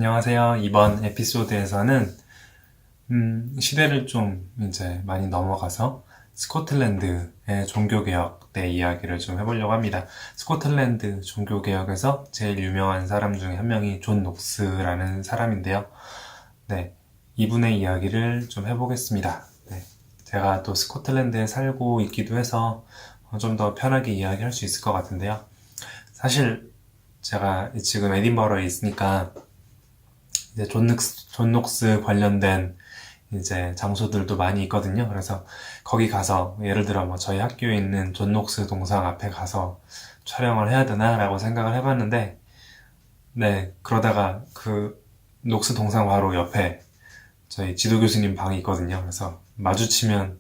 안녕하세요. 이번 에피소드에서는 시대를 좀 이제 많이 넘어가서 스코틀랜드의 종교개혁 때 이야기를 좀 해보려고 합니다. 스코틀랜드 종교개혁에서 제일 유명한 사람 중에 한 명이 존 녹스라는 사람인데요. 네, 이분의 이야기를 좀 해보겠습니다. 네, 제가 또 스코틀랜드에 살고 있기도 해서 좀 더 편하게 이야기할 수 있을 것 같은데요. 사실 제가 지금 에딘버러에 있으니까 이제 존 녹스 관련된 이제 장소들도 많이 있거든요. 그래서 거기 가서 예를 들어 뭐 저희 학교에 있는 존 녹스 동상 앞에 가서 촬영을 해야 되나라고 생각을 해봤는데, 네, 그러다가 그 녹스 동상 바로 옆에 저희 지도 교수님 방이 있거든요. 그래서 마주치면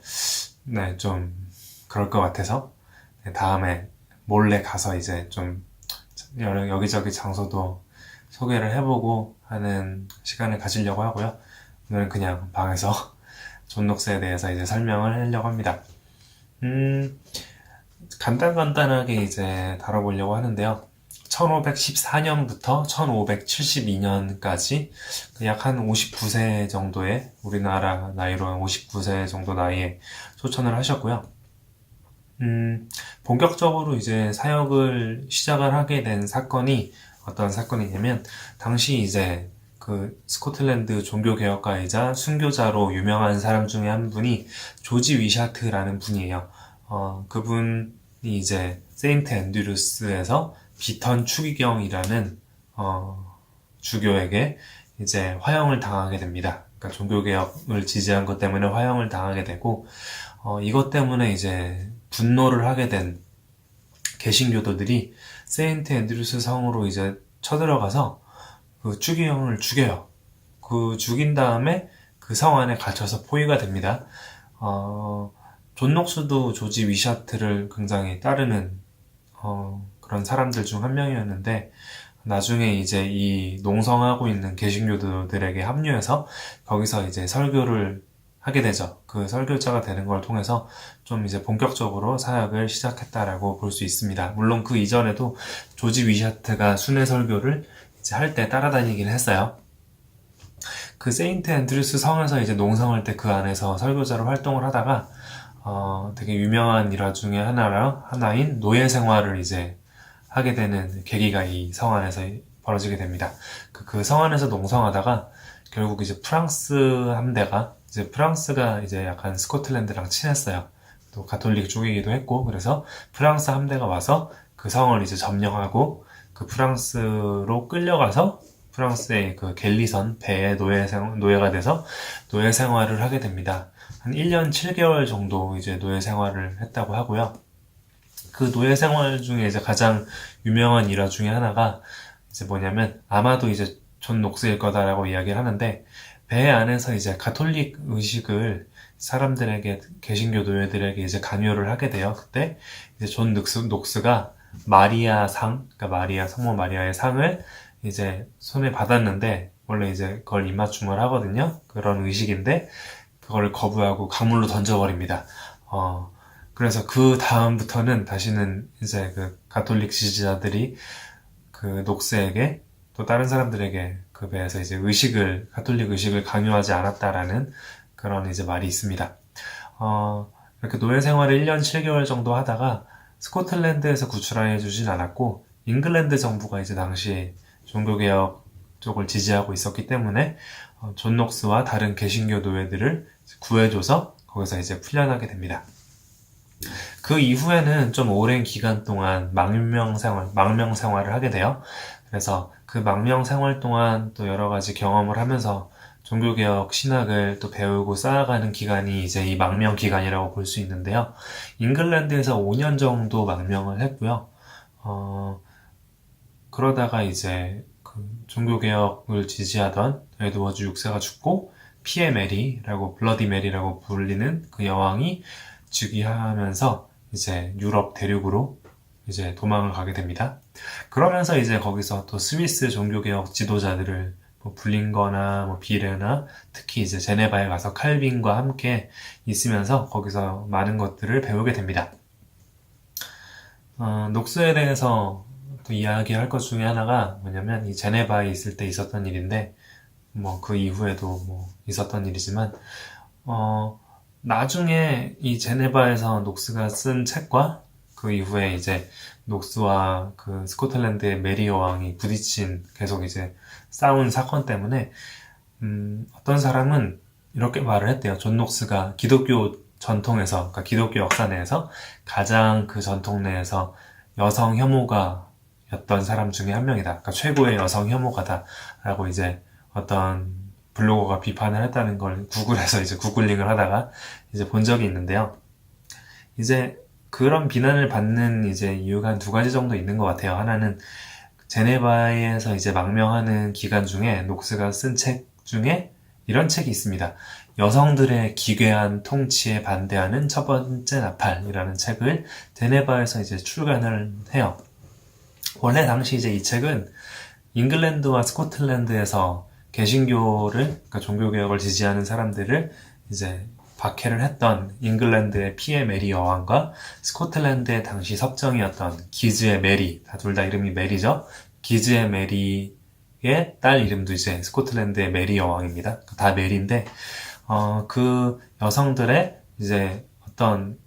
네, 좀 그럴 것 같아서 네, 다음에 몰래 가서 이제 좀 여기저기 장소도 소개를 해보고 하는 시간을 가지려고 하고요. 오늘은 그냥 방에서 존 녹스에 대해서 이제 설명을 하려고 합니다. 간단하게 이제 다뤄보려고 하는데요. 1514년부터 1572년까지 약 한 59세 정도의, 우리나라 나이로 한 59세 정도 나이에 소천을 하셨고요. 본격적으로 이제 사역을 시작을 하게 된 사건이 어떤 사건이냐면, 당시 이제 그 스코틀랜드 종교개혁가이자 순교자로 유명한 사람 중에 한 분이 조지 위샤트라는 분이에요. 그분이 이제 세인트 앤드루스에서 비턴 추기경이라는 주교에게 이제 화형을 당하게 됩니다. 그러니까 종교개혁을 지지한 것 때문에 화형을 당하게 되고, 이것 때문에 이제 분노를 하게 된 개신교도들이 세인트 앤드루스 성으로 이제 쳐들어가서 그 추기경을 죽여요. 그 죽인 다음에 그 성 안에 갇혀서 포위가 됩니다. 존 녹스도 조지 위샤트를 굉장히 따르는 그런 사람들 중 한 명이었는데, 나중에 이제 이 농성하고 있는 개신교도들에게 합류해서 거기서 이제 설교를 하게 되죠. 그 설교자가 되는 걸 통해서 좀 이제 본격적으로 사역을 시작했다라고 볼 수 있습니다. 물론 그 이전에도 조지 위샤트가 순회 설교를 이제 할 때 따라다니긴 했어요. 그 세인트 앤드루스 성에서 이제 농성할 때 그 안에서 설교자로 활동을 하다가 되게 유명한 일화 중에 하나인 노예 생활을 이제 하게 되는 계기가 이 성 안에서 벌어지게 됩니다. 그 성 안에서 농성하다가 결국 이제 프랑스 함대가, 이제 프랑스가 이제 약간 스코틀랜드랑 친했어요. 또 가톨릭 쪽이기도 했고, 그래서 프랑스 함대가 와서 그 성을 이제 점령하고 그 프랑스로 끌려가서 프랑스의 그 갤리선 배에 노예가 돼서 노예 생활을 하게 됩니다. 한 1년 7개월 정도 이제 노예 생활을 했다고 하고요. 그 노예 생활 중에 이제 가장 유명한 일화 중에 하나가 이제 뭐냐면, 아마도 이제 존 녹스일 거다라고 이야기를 하는데, 배 안에서 이제 가톨릭 의식을 사람들에게, 개신교 노예들에게 이제 강요를 하게 돼요. 그때 이제 존 녹스가 마리아 상, 그러니까 마리아, 성모 마리아의 상을 이제 손에 받았는데, 원래 이제 그걸 입맞춤을 하거든요. 그런 의식인데 그걸 거부하고 강물로 던져버립니다. 그래서 그 다음부터는 다시는 이제 그 가톨릭 지지자들이 그 녹스에게, 또 다른 사람들에게 그 배에서 이제 가톨릭 의식을 강요하지 않았다라는 그런 이제 말이 있습니다. 이렇게 노예 생활을 1년 7개월 정도 하다가 스코틀랜드에서 구출해 주진 않았고, 잉글랜드 정부가 이제 당시 종교개혁 쪽을 지지하고 있었기 때문에 존 녹스와 다른 개신교 노예들을 구해줘서 거기서 이제 풀려나게 됩니다. 그 이후에는 좀 오랜 기간 동안 망명 생활을 하게 돼요. 그래서 그 망명 생활 동안 또 여러 가지 경험을 하면서 종교개혁 신학을 또 배우고 쌓아가는 기간이 이제 이 망명 기간이라고 볼 수 있는데요. 잉글랜드에서 5년 정도 망명을 했고요. 그러다가 이제 그 종교개혁을 지지하던 에드워즈 6세가 죽고, 피에 메리라고, 블러디 메리라고 불리는 그 여왕이 즉위하면서 이제 유럽 대륙으로 이제 도망을 가게 됩니다. 그러면서 이제 거기서 또 스위스 종교개혁 지도자들을 뭐 불린거나 뭐 비레나, 특히 이제 제네바에 가서 칼빈과 함께 있으면서 거기서 많은 것들을 배우게 됩니다. 녹스에 대해서 또 이야기할 것 중에 하나가 뭐냐면 이 제네바에 있을 때 있었던 일인데 뭐 그 이후에도 뭐 있었던 일이지만 나중에 이 제네바에서 녹스가 쓴 책과 그 이후에 이제 녹스와 그 스코틀랜드의 메리 여왕이 부딪힌 계속 이제 싸운 사건 때문에 어떤 사람은 이렇게 말을 했대요. 존 녹스가 기독교 전통에서, 그러니까 기독교 역사 내에서 가장 그 전통 내에서 여성 혐오가였던 사람 중에 한 명이다. 그러니까 최고의 여성 혐오가다라고 이제 어떤 블로거가 비판을 했다는 걸 구글에서 이제 구글링을 하다가 이제 본 적이 있는데요. 이제 그런 비난을 받는 이제 이유가 한 두 가지 정도 있는 것 같아요. 하나는 제네바에서 이제 망명하는 기간 중에 녹스가 쓴 책 중에 이런 책이 있습니다. 여성들의 기괴한 통치에 반대하는 첫 번째 나팔이라는 책을 제네바에서 이제 출간을 해요. 원래 당시 이제 이 책은 잉글랜드와 스코틀랜드에서 개신교를, 그러니까 종교개혁을 지지하는 사람들을 이제 박해를 했던 잉글랜드의 피에 메리 여왕과 스코틀랜드의 당시 섭정이었던 기즈의 메리, 둘 다 이름이 메리죠. 기즈의 메리의 딸 이름도 이제 스코틀랜드의 메리 여왕입니다. 다 메리인데, 그 여성들의 이제 어떤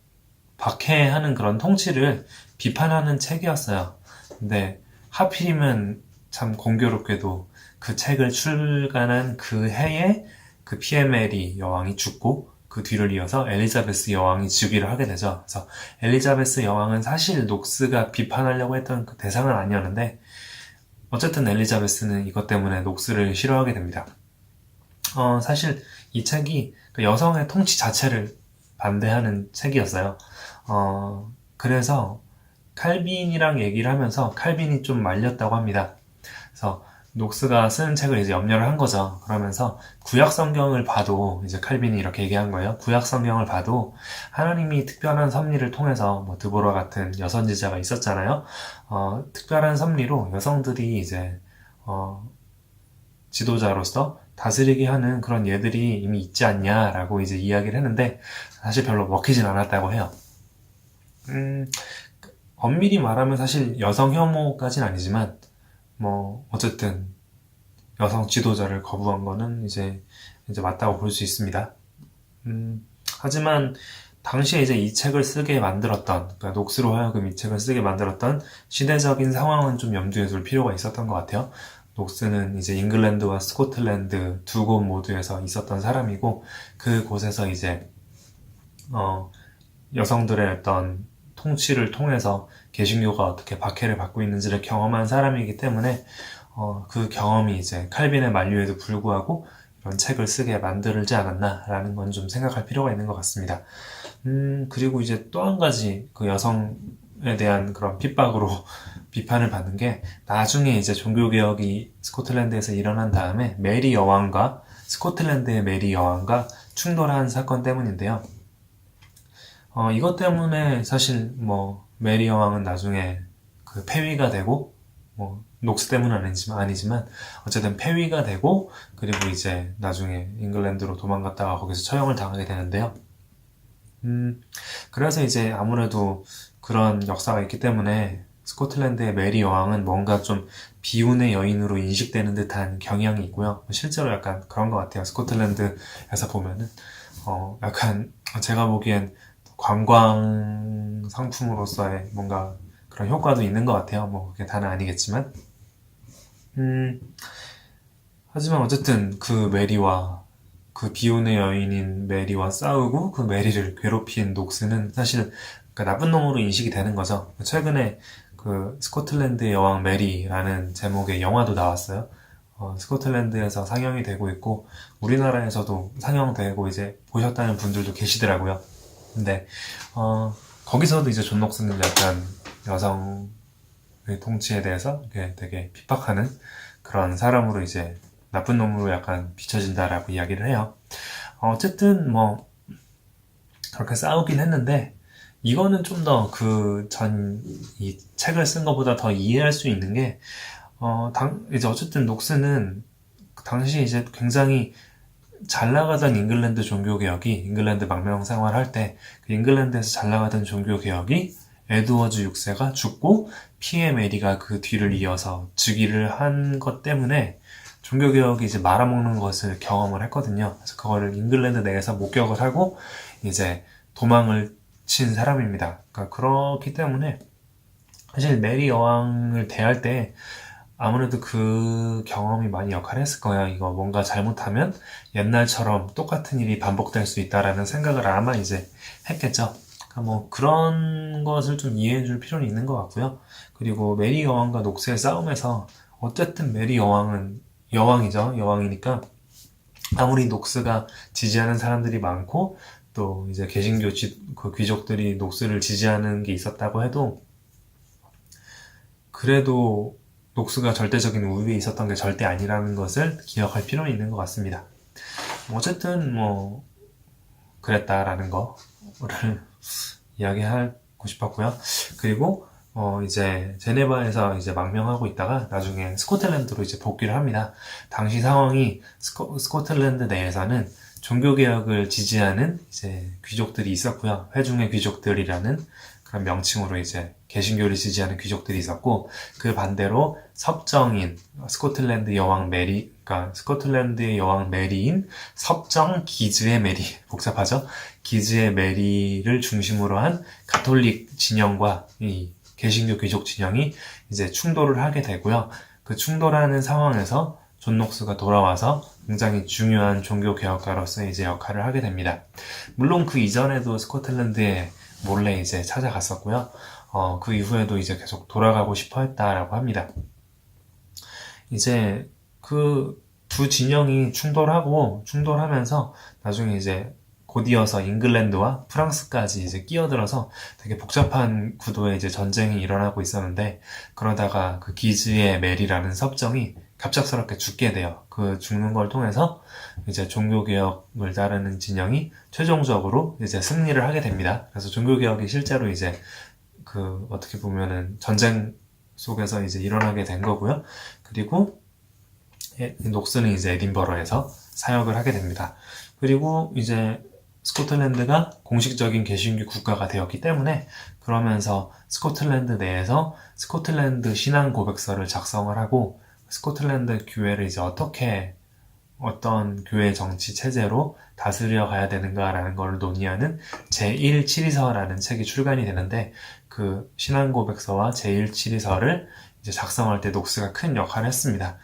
박해하는 그런 통치를 비판하는 책이었어요. 근데 하필이면 참 공교롭게도 그 책을 출간한 그 해에 그 피에 메리 여왕이 죽고 그 뒤를 이어서 엘리자베스 여왕이 즉위를 하게 되죠. 그래서 엘리자베스 여왕은 사실 녹스가 비판하려고 했던 그 대상은 아니었는데 어쨌든 엘리자베스는 이것 때문에 녹스를 싫어하게 됩니다. 사실 이 책이 그 여성의 통치 자체를 반대하는 책이었어요. 그래서 칼빈이랑 얘기를 하면서 칼빈이 좀 말렸다고 합니다. 그래서 녹스가 쓰는 책을 이제 염려를 한 거죠. 그러면서 구약 성경을 봐도 이제 칼빈이 이렇게 얘기한 거예요. 구약 성경을 봐도 하나님이 특별한 섭리를 통해서 뭐 드보라 같은 여선지자가 있었잖아요. 특별한 섭리로 여성들이 이제 지도자로서 다스리게 하는 그런 예들이 이미 있지 않냐라고 이제 이야기를 했는데 사실 별로 먹히진 않았다고 해요. 엄밀히 말하면 사실 여성 혐오까지는 아니지만 뭐 어쨌든 여성 지도자를 거부한 거는 이제 맞다고 볼 수 있습니다. 하지만 당시에 이제 이 책을 쓰게 만들었던, 그러니까 녹스로 하여금 이 책을 쓰게 만들었던 시대적인 상황은 좀 염두에 둘 필요가 있었던 것 같아요. 녹스는 이제 잉글랜드와 스코틀랜드 두 곳 모두에서 있었던 사람이고 그곳에서 이제 여성들의 어떤 통치를 통해서 개신교가 어떻게 박해를 받고 있는지를 경험한 사람이기 때문에 그 경험이 이제 칼빈의 만류에도 불구하고 이런 책을 쓰게 만들지 않았나라는 건 좀 생각할 필요가 있는 것 같습니다. 그리고 이제 또 한 가지 그 여성에 대한 그런 핍박으로 비판을 받는 게 나중에 이제 종교개혁이 스코틀랜드에서 일어난 다음에 메리 여왕과 스코틀랜드의 메리 여왕과 충돌한 사건 때문인데요. 이것 때문에 사실 뭐 메리 여왕은 나중에 그 폐위가 되고 뭐 녹스 때문은 아니지만 어쨌든 폐위가 되고 그리고 이제 나중에 잉글랜드로 도망갔다가 거기서 처형을 당하게 되는데요. 그래서 이제 아무래도 그런 역사가 있기 때문에 스코틀랜드의 메리 여왕은 뭔가 좀 비운의 여인으로 인식되는 듯한 경향이 있고요. 실제로 약간 그런 것 같아요. 스코틀랜드에서 보면은 약간 제가 보기엔 관광 상품으로서의 뭔가 그런 효과도 있는 것 같아요. 뭐 그게 다는 아니겠지만. 하지만 어쨌든 그 메리와 그 비운의 여인인 메리와 싸우고 그 메리를 괴롭힌 녹스는 사실 그 나쁜 놈으로 인식이 되는 거죠. 최근에 그 스코틀랜드의 여왕 메리라는 제목의 영화도 나왔어요. 스코틀랜드에서 상영이 되고 있고 우리나라에서도 상영되고 이제 보셨다는 분들도 계시더라고요. 근데 거기서도 이제 존 녹스는 약간 여성의 통치에 대해서 되게 핍박하는 그런 사람으로 이제 나쁜 놈으로 약간 비춰진다라고 이야기를 해요. 어쨌든 뭐 그렇게 싸우긴 했는데 이거는 좀 더 이 책을 쓴 것보다 더 이해할 수 있는 게 이제 어쨌든 녹스는 당시 이제 굉장히 잘 나가던 잉글랜드 종교개혁이 잉글랜드 망명 생활할 때 그 잉글랜드에서 잘 나가던 종교개혁이 에드워즈 6세가 죽고 피에 메리가 그 뒤를 이어서 즉위를 한 것 때문에 종교개혁이 이제 말아먹는 것을 경험을 했거든요. 그래서 그거를 잉글랜드 내에서 목격을 하고 이제 도망을 친 사람입니다. 그러니까 그렇기 때문에 사실 메리 여왕을 대할 때 아무래도 그 경험이 많이 역할을 했을 거예요. 이거 뭔가 잘못하면 옛날처럼 똑같은 일이 반복될 수 있다라는 생각을 아마 이제 했겠죠. 그러니까 뭐 그런 것을 좀 이해해 줄 필요는 있는 것 같고요. 그리고 메리 여왕과 녹스의 싸움에서 어쨌든 메리 여왕은 여왕이죠. 여왕이니까 아무리 녹스가 지지하는 사람들이 많고 또 이제 개신교 그 귀족들이 녹스를 지지하는 게 있었다고 해도 그래도 녹스가 절대적인 우위에 있었던 게 절대 아니라는 것을 기억할 필요는 있는 것 같습니다. 어쨌든 뭐 그랬다라는 거를 이야기하고 싶었고요. 그리고 이제 제네바에서 이제 망명하고 있다가 나중에 스코틀랜드로 이제 복귀를 합니다. 당시 상황이 스코틀랜드 내에서는 종교개혁을 지지하는 이제 귀족들이 있었고요. 회중의 귀족들이라는 그런 명칭으로 이제 개신교를 지지하는 귀족들이 있었고, 그 반대로 섭정인 스코틀랜드 여왕 메리, 그러니까 스코틀랜드의 여왕 메리인 섭정 기즈의 메리, 복잡하죠? 기즈의 메리를 중심으로 한 가톨릭 진영과 이 개신교 귀족 진영이 이제 충돌을 하게 되고요. 그 충돌하는 상황에서 존 녹스가 돌아와서 굉장히 중요한 종교 개혁가로서 이제 역할을 하게 됩니다. 물론 그 이전에도 스코틀랜드에 몰래 이제 찾아갔었고요. 그 이후에도 이제 계속 돌아가고 싶어 했다라고 합니다. 이제 그 두 진영이 충돌하면서 나중에 이제 곧이어서 잉글랜드와 프랑스까지 이제 끼어들어서 되게 복잡한 구도의 이제 전쟁이 일어나고 있었는데, 그러다가 그 기즈의 메리라는 섭정이 갑작스럽게 죽게 돼요. 그 죽는 걸 통해서 이제 종교개혁을 따르는 진영이 최종적으로 이제 승리를 하게 됩니다. 그래서 종교개혁이 실제로 이제 그 어떻게 보면은 전쟁 속에서 이제 일어나게 된 거고요. 그리고 녹스는 이제 에딘버러에서 사역을 하게 됩니다. 그리고 이제 스코틀랜드가 공식적인 개신교 국가가 되었기 때문에, 그러면서 스코틀랜드 내에서 스코틀랜드 신앙 고백서를 작성을 하고 스코틀랜드 교회를 이제 어떻게 어떤 교회 정치 체제로 다스려 가야 되는가라는 걸 논의하는 제1치리서라는 책이 출간이 되는데, 그 신앙 고백서와 제1치리서를 이제 작성할 때 녹스가 큰 역할을 했습니다.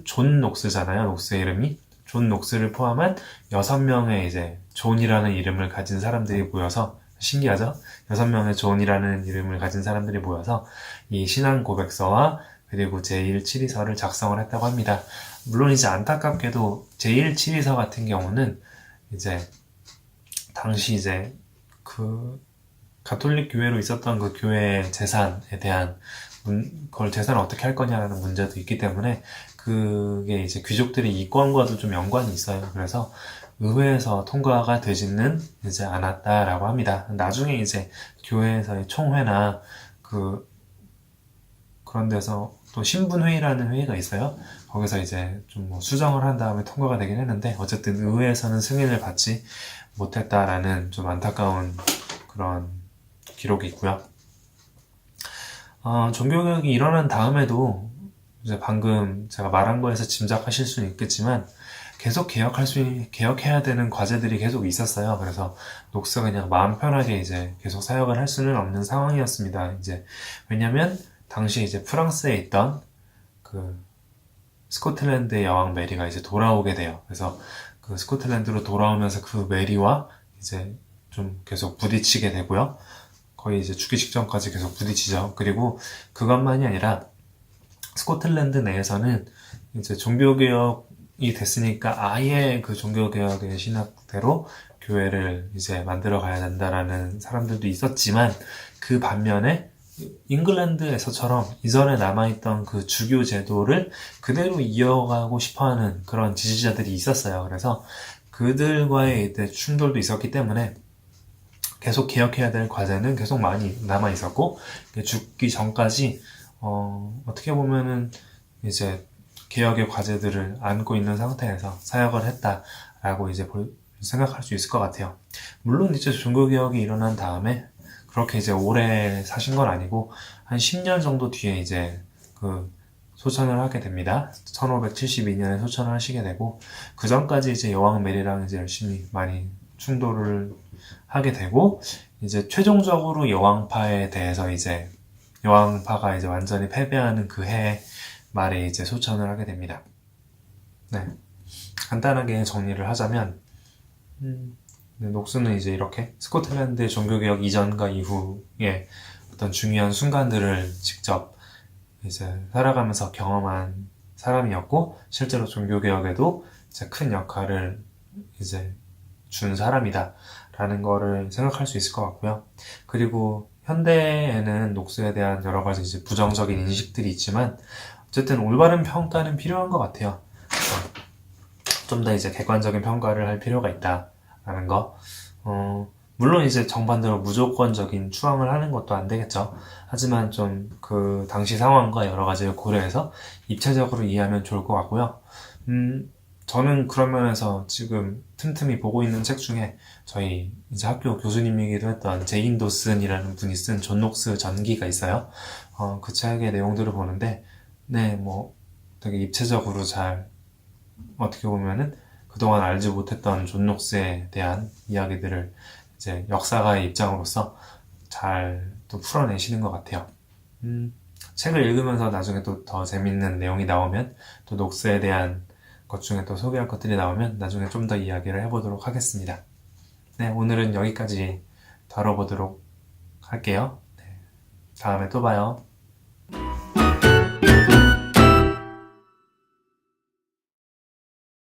존 녹스잖아요. 녹스의 이름이. 존 녹스를 포함한 6명의 이제 존이라는 이름을 가진 사람들이 모여서, 신기하죠? 6명의 존이라는 이름을 가진 사람들이 모여서 이 신앙 고백서와 그리고 제1치리서를 작성을 했다고 합니다. 물론 이제 안타깝게도 제1치리서 같은 경우는 이제 당시 이제 그 가톨릭 교회로 있었던 그 교회의 재산에 대한 그걸 재산을 어떻게 할 거냐라는 문제도 있기 때문에 그게 이제 귀족들의 이권과도 좀 연관이 있어요. 그래서 의회에서 통과가 되지는 이제 않았다라고 합니다. 나중에 이제 교회에서의 총회나 그런 데서 또 신분회의라는 회의가 있어요. 거기서 이제 좀 뭐 수정을 한 다음에 통과가 되긴 했는데, 어쨌든 의회에서는 승인을 받지 못했다라는 좀 안타까운 그런 기록이 있고요. 종교개혁이 일어난 다음에도 이제 방금 제가 말한 거에서 짐작하실 수는 있겠지만 계속 개혁해야 되는 과제들이 계속 있었어요. 그래서 녹스가 그냥 마음 편하게 이제 계속 사역을 할 수는 없는 상황이었습니다. 이제 왜냐면 당시에 이제 프랑스에 있던 그 스코틀랜드의 여왕 메리가 이제 돌아오게 돼요. 그래서 그 스코틀랜드로 돌아오면서 그 메리와 이제 좀 계속 부딪히게 되고요. 거의 이제 죽기 직전까지 계속 부딪히죠. 그리고 그것만이 아니라 스코틀랜드 내에서는 이제 종교개혁이 됐으니까 아예 그 종교개혁의 신학대로 교회를 이제 만들어 가야 된다라는 사람들도 있었지만, 그 반면에 잉글랜드에서처럼 이전에 남아있던 그 주교 제도를 그대로 이어가고 싶어하는 그런 지지자들이 있었어요. 그래서 그들과의 이제 충돌도 있었기 때문에 계속 개혁해야 될 과제는 계속 많이 남아있었고, 죽기 전까지 어떻게 보면은 이제 개혁의 과제들을 안고 있는 상태에서 사역을 했다라고 이제 생각할 수 있을 것 같아요. 물론 이제 종교개혁이 일어난 다음에 그렇게 이제 오래 사신 건 아니고 한 10년 정도 뒤에 이제 그 소천을 하게 됩니다. 1572년에 소천을 하시게 되고 그 전까지 이제 여왕 메리랑 이제 열심히 많이 충돌을 하게 되고 이제 최종적으로 여왕파에 대해서 이제 여왕파가 이제 완전히 패배하는 그 해 말에 이제 소천을 하게 됩니다. 네. 간단하게 정리를 하자면 녹스는 이제 이렇게 스코틀랜드 종교개혁 이전과 이후에 어떤 중요한 순간들을 직접 이제 살아가면서 경험한 사람이었고 실제로 종교개혁에도 이제 큰 역할을 이제 준 사람이다 라는 거를 생각할 수 있을 것 같고요. 그리고 현대에는 녹스에 대한 여러 가지 이제 부정적인 인식들이 있지만 어쨌든 올바른 평가는 필요한 것 같아요. 좀 더 이제 객관적인 평가를 할 필요가 있다라는 거. 물론 이제 정반대로 무조건적인 추앙을 하는 것도 안 되겠죠. 하지만 좀 그 당시 상황과 여러 가지를 고려해서 입체적으로 이해하면 좋을 것 같고요. 저는 그런 면에서 지금 틈틈이 보고 있는 책 중에 저희 이제 학교 교수님이기도 했던 제인 도슨이라는 분이 쓴 존 녹스 전기가 있어요. 그 책의 내용들을 보는데, 네, 뭐 되게 입체적으로 잘 어떻게 보면은 그동안 알지 못했던 존 녹스에 대한 이야기들을 이제 역사가의 입장으로서 잘 또 풀어내시는 것 같아요. 책을 읽으면서 나중에 또 더 재밌는 내용이 나오면 또 녹스에 대한 것 중에 또 소개할 것들이 나오면 나중에 좀 더 이야기를 해보도록 하겠습니다. 네, 오늘은 여기까지 다뤄보도록 할게요. 네, 다음에 또 봐요.